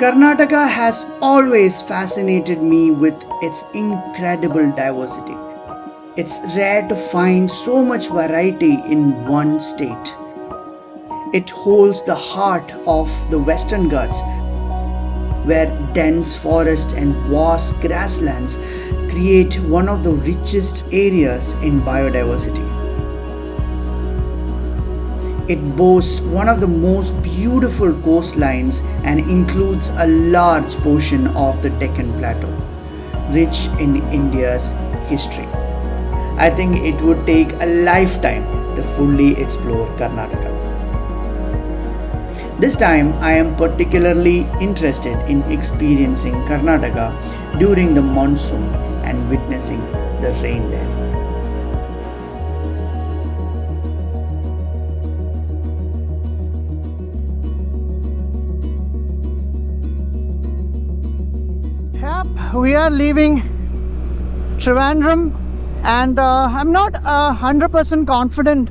Karnataka has always fascinated me with its incredible diversity. It's rare to find so much variety in one state. It holds the heart of the Western Ghats, where dense forest and vast grasslands create one of the richest areas in biodiversity. It boasts one of the most beautiful coastlines and includes a large portion of the Deccan Plateau, rich in India's history. I think it would take a lifetime to fully explore Karnataka. This time, I am particularly interested in experiencing Karnataka during the monsoon and witnessing the rain there. Yep, we are leaving Trivandrum, and I'm not 100% confident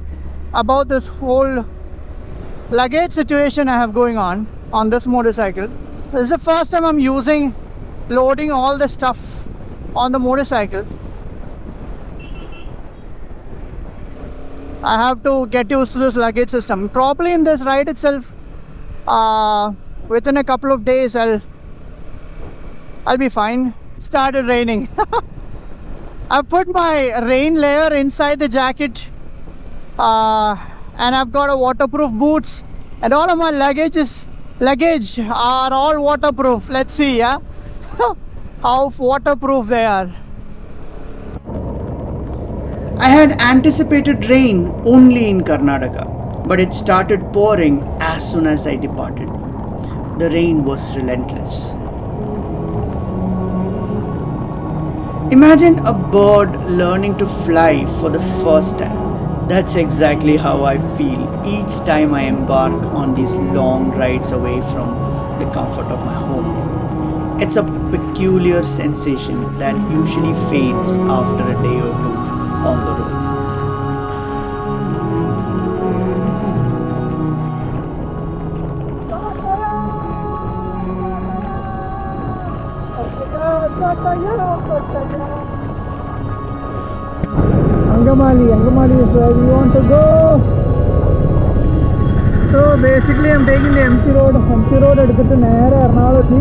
about this whole luggage situation I have going on this motorcycle. This is the first time I'm loading all the stuff on the motorcycle. I have to get used to this luggage system. Probably in this ride itself, within a couple of days I'll be fine. It started raining. I've put my rain layer inside the jacket, and I've got a waterproof boots, and all of my luggage are all waterproof. Let's see, yeah, how waterproof they are. I had anticipated rain only in Karnataka, but it started pouring as soon as I departed. The rain was relentless. Imagine a bird learning to fly for the first time. That's exactly how I feel each time I embark on these long rides away from the comfort of my home. It's a peculiar sensation that usually fades after a day or two on the road. Angamali is where we want to go. So basically I'm taking the empty road എടുത്തിട്ട് നേരെ എറണാകുളത്ത്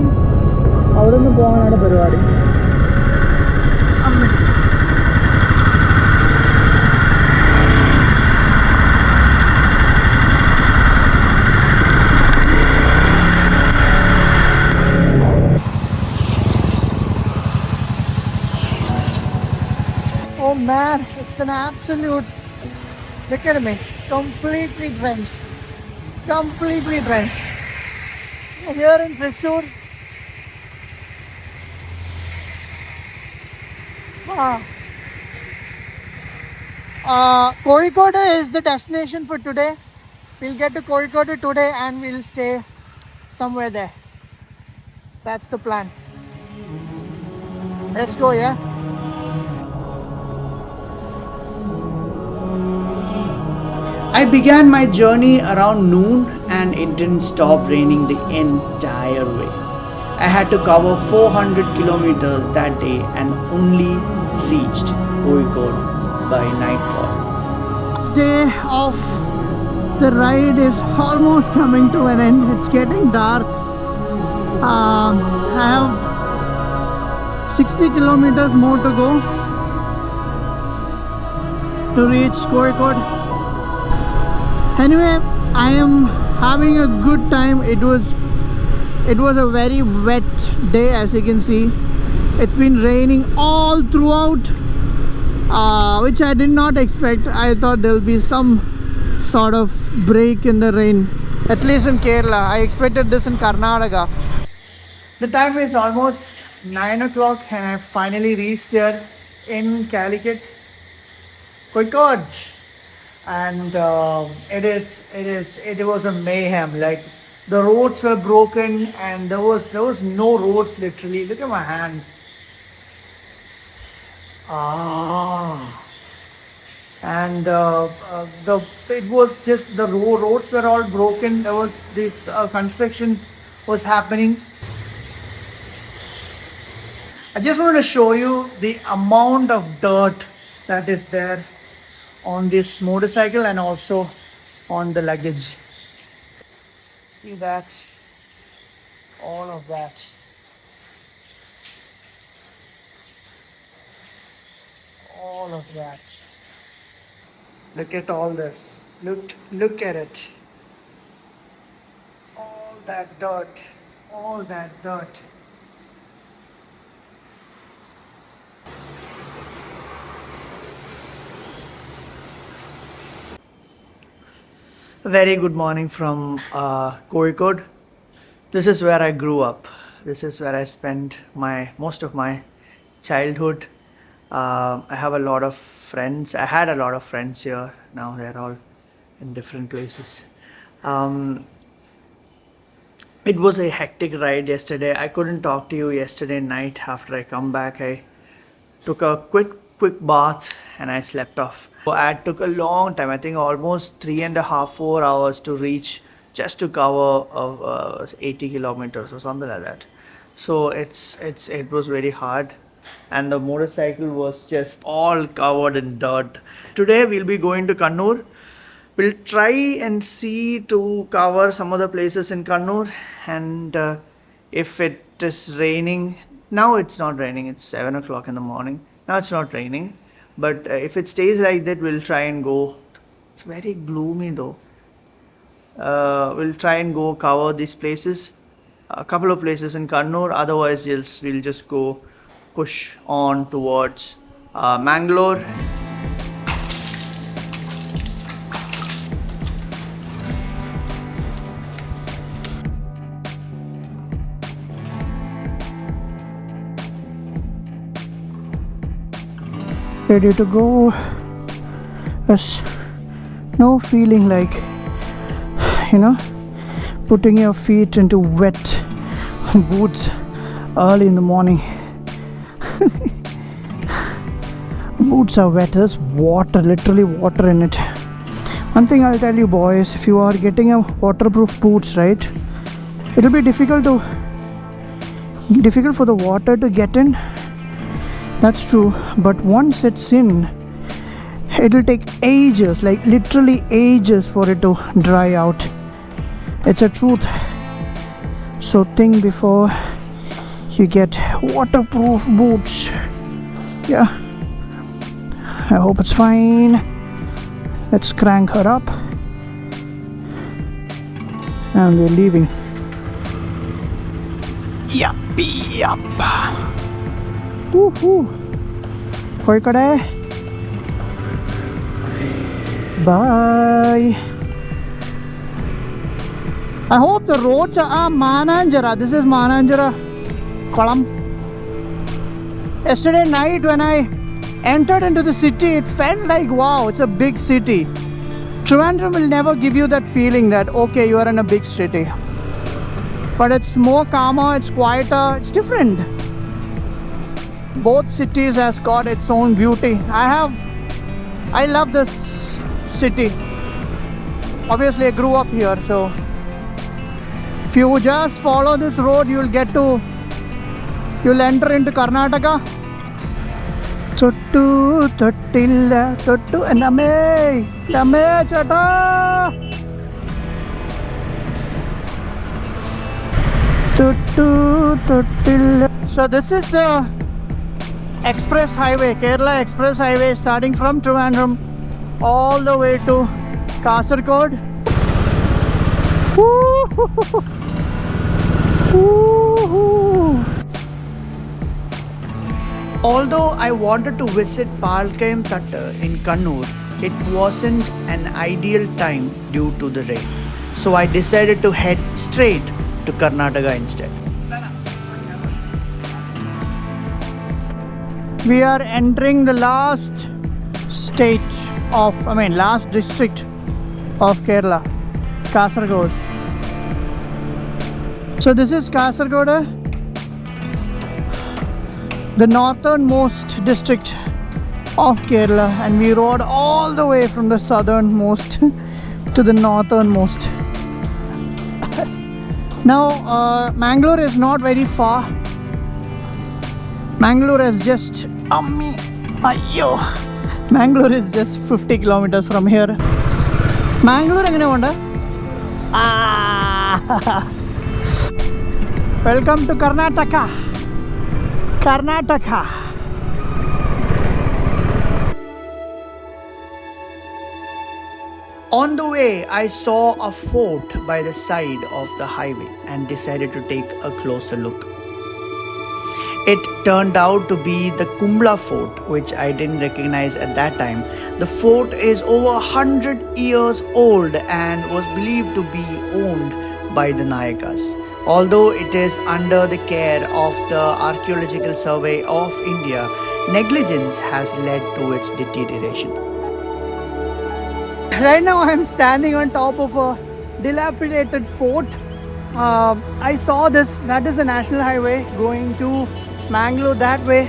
അവിടെ നിന്ന് പോകാനാണ് പരിപാടി. Oh man, it's an absolute, look at me, completely drenched. Here in Thrissur, Kozhikode is the destination for today. We'll get to Kozhikode today and we'll stay somewhere there. That's the plan. Let's go, yeah? I began my journey around noon and it didn't stop raining the entire way. I had to cover 400 kilometers that day and only reached Kozhikode by nightfall. This day of the ride is almost coming to an end. It's getting dark. I have 60 kilometers more to go to reach Kozhikode. Anyway, I am having a good time. It was a very wet day, as you can see. It's been raining all throughout, which I did not expect. I thought there'll be some sort of break in the rain, at least in Kerala. I expected this in Karnataka. The time is almost 9 o'clock and I finally reached here in Calicut, Kozhikode. And it was a mayhem. Like the roads were broken and there was no roads literally. Look at my hands. And it was just the roads were all broken. There was this construction was happening. I just want to show you the amount of dirt that is there on this motorcycle and also on the luggage. See that? All of that. All of that. Look at all this. Look at it. All that dirt. All that dirt. Very good morning from Kozhikode. This is where I grew up. This is where I spent most of my childhood. I have a lot of friends. I had a lot of friends here. Now they're all in different places. It was a hectic ride yesterday. I couldn't talk to you yesterday night. After I come back, I took a quick bath and I slept off. So I took a long time. I think almost 3.5 4 hours to reach, just to cover 80 kilometers or something like that. So it was very hard, and the motorcycle was just all covered in dirt. Today we'll be going to Kannur. We'll try and see to cover some of the places in Kannur, and if it is raining, now it's not raining, it's 7 o'clock in the morning. Now it's not raining, but if it stays like that, we'll try and go. It's very gloomy though. We'll try and go cover these places, a couple of places in Kannur. Otherwise, we'll just go push on towards Mangalore. Ready to go. There's no feeling like, putting your feet into wet boots early in the morning. Boots are wet. There's water, literally water in it. One thing I'll tell you, boys, if you are getting a waterproof boots, right, it'll be difficult for the water to get in. That's true, but once it's in, it'll take ages, like literally ages, for it to dry out. It's a truth. So think before you get waterproof boots. Yeah, I hope it's fine. Let's crank her up, and we're leaving. Yup. Woohoo! Kozhikode. Bye. I hope the roads are Mananjara. This is Mananjara Kolam. Yesterday night when I entered into the city, it felt like, wow, it's a big city. Trivandrum will never give you that feeling that, okay, you are in a big city. But it's more calmer, it's quieter, it's different. Both cities has got its own beauty. I love this city. Obviously I grew up here, so if you just follow this road, you'll enter into Karnataka. Tottu tottilla tottu name chata. Tottu tottilla. So this is the express highway, Kerala express highway, starting from Trivandrum all the way to Kozhikode. Although I wanted to visit Palkayam Thatta in Kannur, it wasn't an ideal time due to the rain. So I decided to head straight to Karnataka instead. We are entering the last district of Kerala, Kozhikode. So this is Kozhikode, the northernmost district of Kerala, and we rode all the way from the southernmost to the northernmost. Now Mangalore is not very far. Mangalore is just Mangalore is just 50 kilometers from here. Mangalore എങ്ങനെ പോണ്ട? Welcome to Karnataka. Karnataka. On the way, I saw a fort by the side of the highway and decided to take a closer look. It turned out to be the Kumbla Fort, which I didn't recognize at that time. The fort is over 100 years old and was believed to be owned by the Nayakas. Although it is under the care of the Archaeological Survey of India, negligence has led to its deterioration. Right now I am standing on top of a dilapidated fort. I saw this, that is a national highway going to Mangalore that way,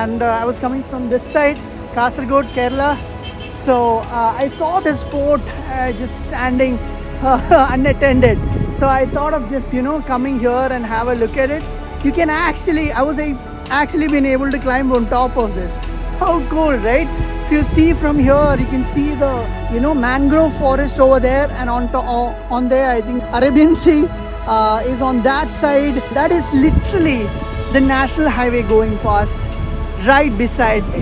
and I was coming from this side, Kozhikode, Kerala. So I saw this fort just standing unattended. So I thought of just coming here and have a look at it. You can actually been able to climb on top of this. How cool, right? If you see from here, you can see the mangrove forest over there, and on there I think Arabian Sea is on that side. That is literally the national highway going past right beside me.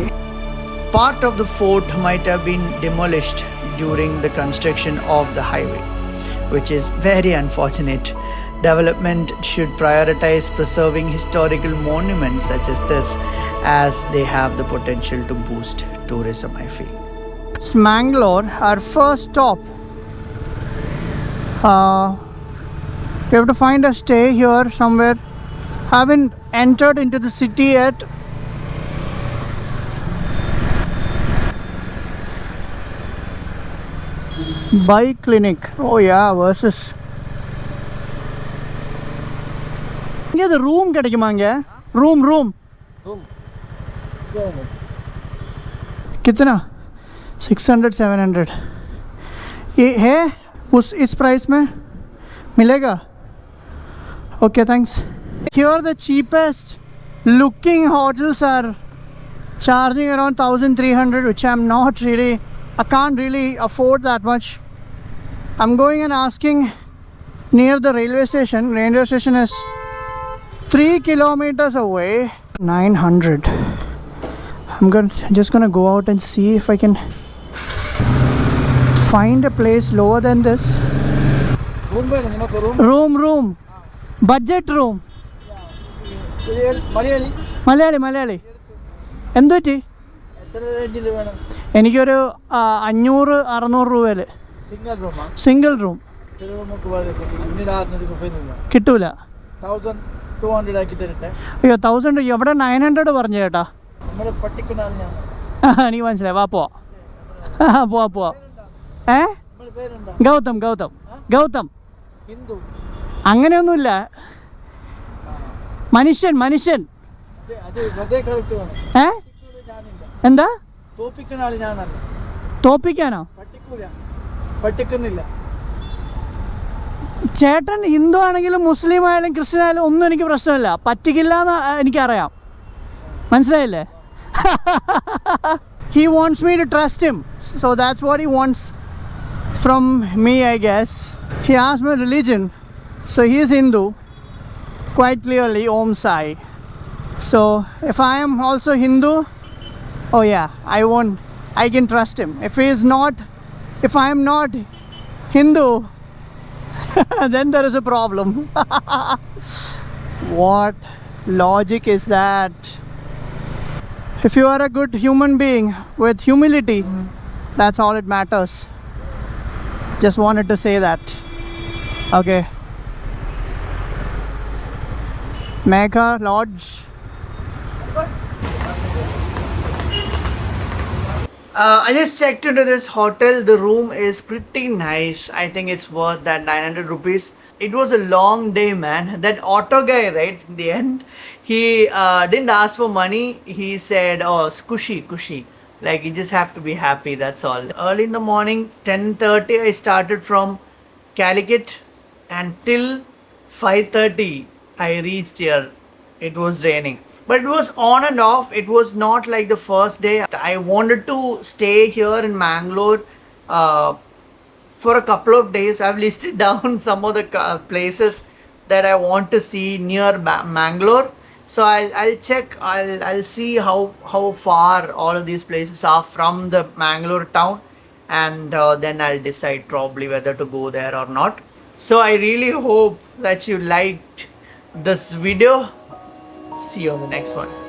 Part of the fort might have been demolished during the construction of the highway, which is very unfortunate. Development should prioritize preserving historical monuments such as this, as they have the potential to boost tourism, I feel. It's Mangalore, our first stop. We have to find a stay here somewhere. Haven't entered into the city yet. Bike clinic. Oh yeah, versus. Here the room கிடைக்குமா இங்க? Room. कितना? 600 700. ये है इस price में मिलेगा? Okay, thanks. Here the cheapest looking hotels are charging around 1300, which I can't really afford that much. I'm going and asking near the railway station. Railway station is 3 kilometers away. 900. I'm just gonna go out and see if I can find a place lower than this. Room. Budget room. Malayali എന്തു പറ്റി? എനിക്കൊരു 500-600 രൂപയിൽ single room കിട്ടൂല. അയ്യോ 1000. എവിടെ 900 പറഞ്ഞു ചേട്ടാ? എനിക്ക് മനസ്സിലായി. വാ പോവാ. ഗൗതം അങ്ങനെയൊന്നുമില്ല. മനുഷ്യൻ എന്താ തോപ്പിക്കാനോ? ചേട്ടൻ ഹിന്ദു ആണെങ്കിലും മുസ്ലിം ആയാലും ക്രിസ്ത്യൻ ആയാലും ഒന്നും എനിക്ക് പ്രശ്നമില്ല. പറ്റിക്കില്ല എന്ന് എനിക്കറിയാം. മനസ്സിലായില്ലേ? He wants me to trust him, so that's what he wants from me, I guess. He asked my religion, so he is Hindu, quite clearly Om Sai. So if I am also Hindu, oh yeah, I can trust him. If I am not Hindu, then there is a problem. What logic is that? If you are a good human being with humility, that's all it matters. Just wanted to say that. Okay. Mega Lodge. I just checked into this hotel. The room is pretty nice. I think it's worth that 900 rupees. It was a long day, man. That auto guy, right, in the end, he didn't ask for money. He said, oh, cushy. Like, you just have to be happy, that's all. Early in the morning, 10:30, I started from Calicut, and till 5:30, I reached here. It was raining. but it was on and off. It was not like the first day. I wanted to stay here in Mangalore for a couple of days. I've listed down some of the places that I want to see near Mangalore. So I'll check. I'll see how far all of these places are from the Mangalore town, and then I'll decide probably whether to go there or not. So I really hope that you liked this video. See you on the next one.